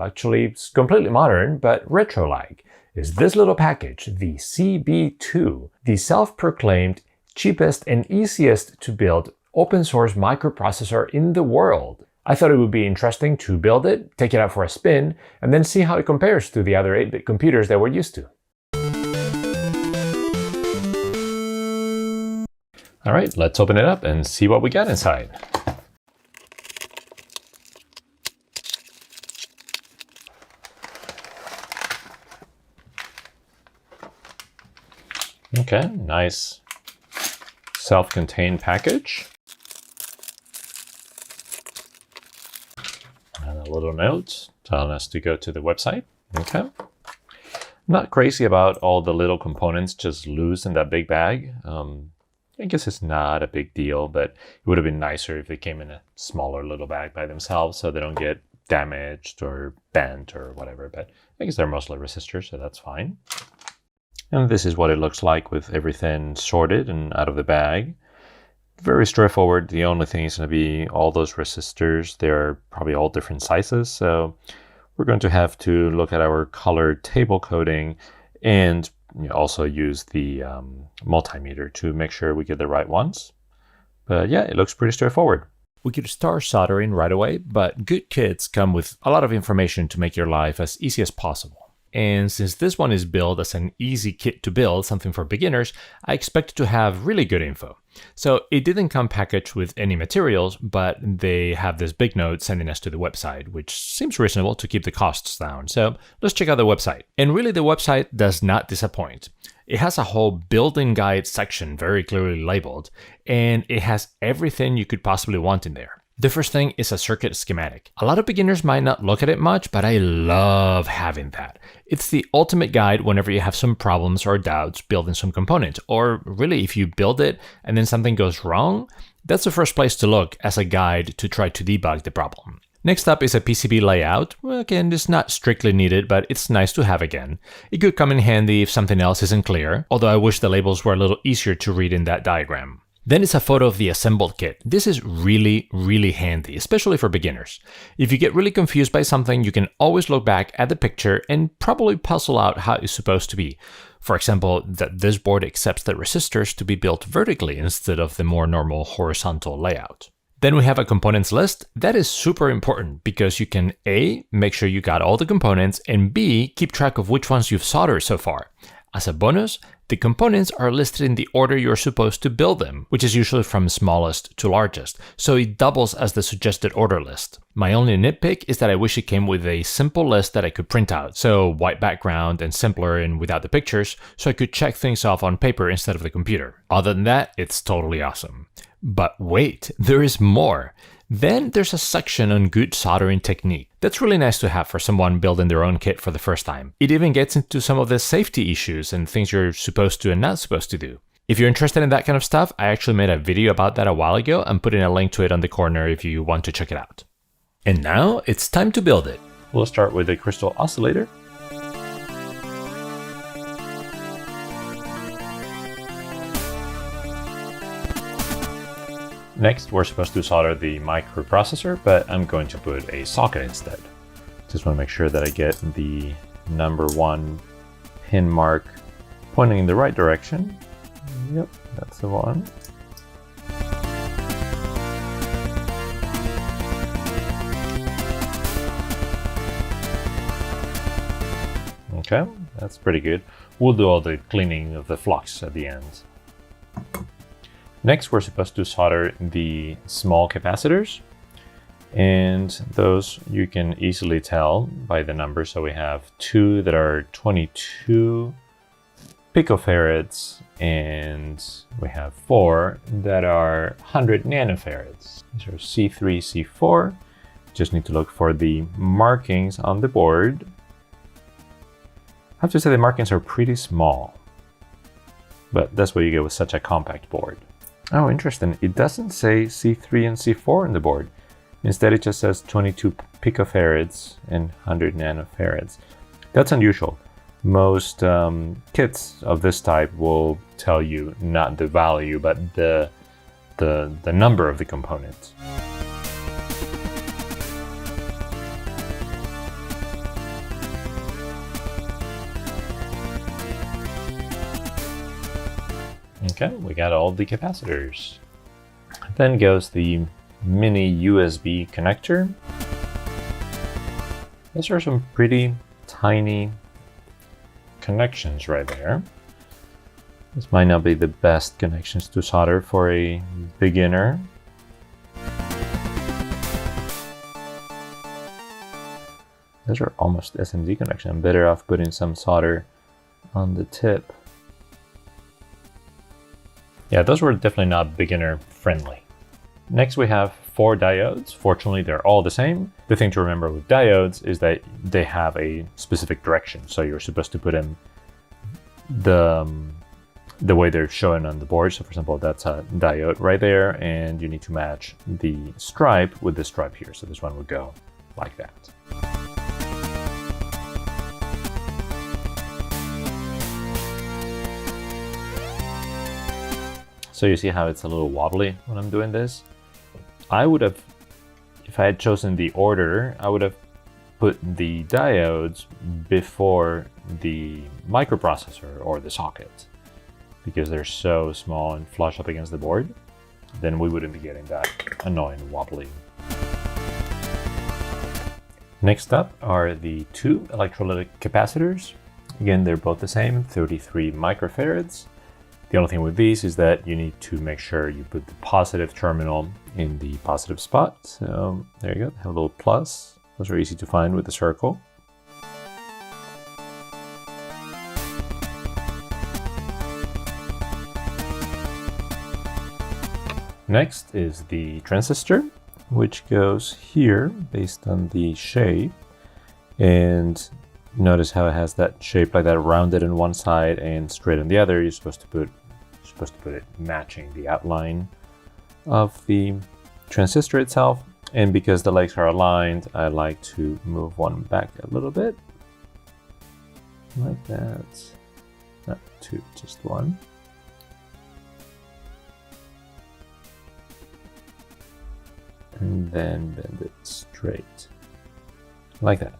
actually it's completely modern, but retro-like, is this little package, the CB2, the self-proclaimed cheapest and easiest to build open source microprocessor in the world. I thought it would be interesting to build it, take it out for a spin, and then see how it compares to the other 8-bit computers that we're used to. All right, let's open it up and see what we got inside. Okay, nice self-contained package. And a little note telling us to go to the website. Okay. I'm not crazy about all the little components just loose in that big bag. I guess it's not a big deal, but it would have been nicer if they came in a smaller little bag by themselves so they don't get damaged or bent or whatever. But I guess they're mostly resistors, so that's fine. And this is what it looks like with everything sorted and out of the bag. Very straightforward. The only thing is going to be all those resistors. They're probably all different sizes. So we're going to have to look at our color table coding and also use the multimeter to make sure we get the right ones. But yeah, it looks pretty straightforward. We could start soldering right away, but good kits come with a lot of information to make your life as easy as possible. And since this one is billed as an easy kit to build, something for beginners, I expect to have really good info. So it didn't come packaged with any materials, but they have this big note sending us to the website, which seems reasonable to keep the costs down. So let's check out the website. And really the website does not disappoint. It has a whole building guide section very clearly labeled, and it has everything you could possibly want in there. The first thing is a circuit schematic. A lot of beginners might not look at it much, but I love having that. It's the ultimate guide whenever you have some problems or doubts building some component, or really if you build it and then something goes wrong, that's the first place to look as a guide to try to debug the problem. Next up is a PCB layout. Well, again, it's not strictly needed, but it's nice to have again. It could come in handy if something else isn't clear, although I wish the labels were a little easier to read in that diagram. Then it's a photo of the assembled kit. This is really, really handy, especially for beginners. If you get really confused by something, you can always look back at the picture and probably puzzle out how it's supposed to be. For example, that this board accepts the resistors to be built vertically instead of the more normal horizontal layout. Then we have a components list. That is super important because you can A, make sure you got all the components, and B, keep track of which ones you've soldered so far. As a bonus, the components are listed in the order you're supposed to build them, which is usually from smallest to largest, so it doubles as the suggested order list. My only nitpick is that I wish it came with a simple list that I could print out, so white background and simpler and without the pictures, so I could check things off on paper instead of the computer. Other than that, it's totally awesome. But wait, there is more. Then there's a section on good soldering technique. That's really nice to have for someone building their own kit for the first time. It even gets into some of the safety issues and things you're supposed to and not supposed to do. If you're interested in that kind of stuff, I actually made a video about that a while ago. I'm putting a link to it on the corner if you want to check it out. And now it's time to build it. We'll start with the crystal oscillator. Next, we're supposed to solder the microprocessor, but I'm going to put a socket instead. Just want to make sure that I get the number 1 pin mark pointing in the right direction. Yep, that's the one. Okay, that's pretty good. We'll do all the cleaning of the flux at the end. Next, we're supposed to solder the small capacitors, and those you can easily tell by the numbers. So we have 2 that are 22 picofarads, and we have 4 that are 100 nanofarads. These are C3, C4. Just need to look for the markings on the board. I have to say the markings are pretty small, but that's what you get with such a compact board. Oh, interesting. It doesn't say C3 and C4 on the board. Instead, it just says 22 picofarads and 100 nanofarads. That's unusual. Most kits of this type will tell you not the value, but the number of the components. Okay, we got all the capacitors. Then goes the mini USB connector. Those are some pretty tiny connections right there. This might not be the best connections to solder for a beginner. Those are almost SMD connection. I'm better off putting some solder on the tip. Yeah, those were definitely not beginner friendly. Next we have 4 diodes. Fortunately, they're all the same. The thing to remember with diodes is that they have a specific direction. So you're supposed to put in the way they're shown on the board. So for example, that's a diode right there, and you need to match the stripe with the stripe here. So this one would go like that. So you see how it's a little wobbly when I'm doing this? I would have, if I had chosen the order, I would have put the diodes before the microprocessor or the socket, because they're so small and flush up against the board. Then we wouldn't be getting that annoying wobbly. Next up are the 2 electrolytic capacitors. Again, they're both the same, 33 microfarads. The only thing with these is that you need to make sure you put the positive terminal in the positive spot. So there you go, have a little plus. Those are easy to find with the circle. Next is the transistor, which goes here based on the shape. And notice how it has that shape like that, rounded on one side and straight on the other. You're supposed to put it matching the outline of the transistor itself. And because the legs are aligned, I like to move one back a little bit. Like that. Not 2, just 1. And then bend it straight. Like that.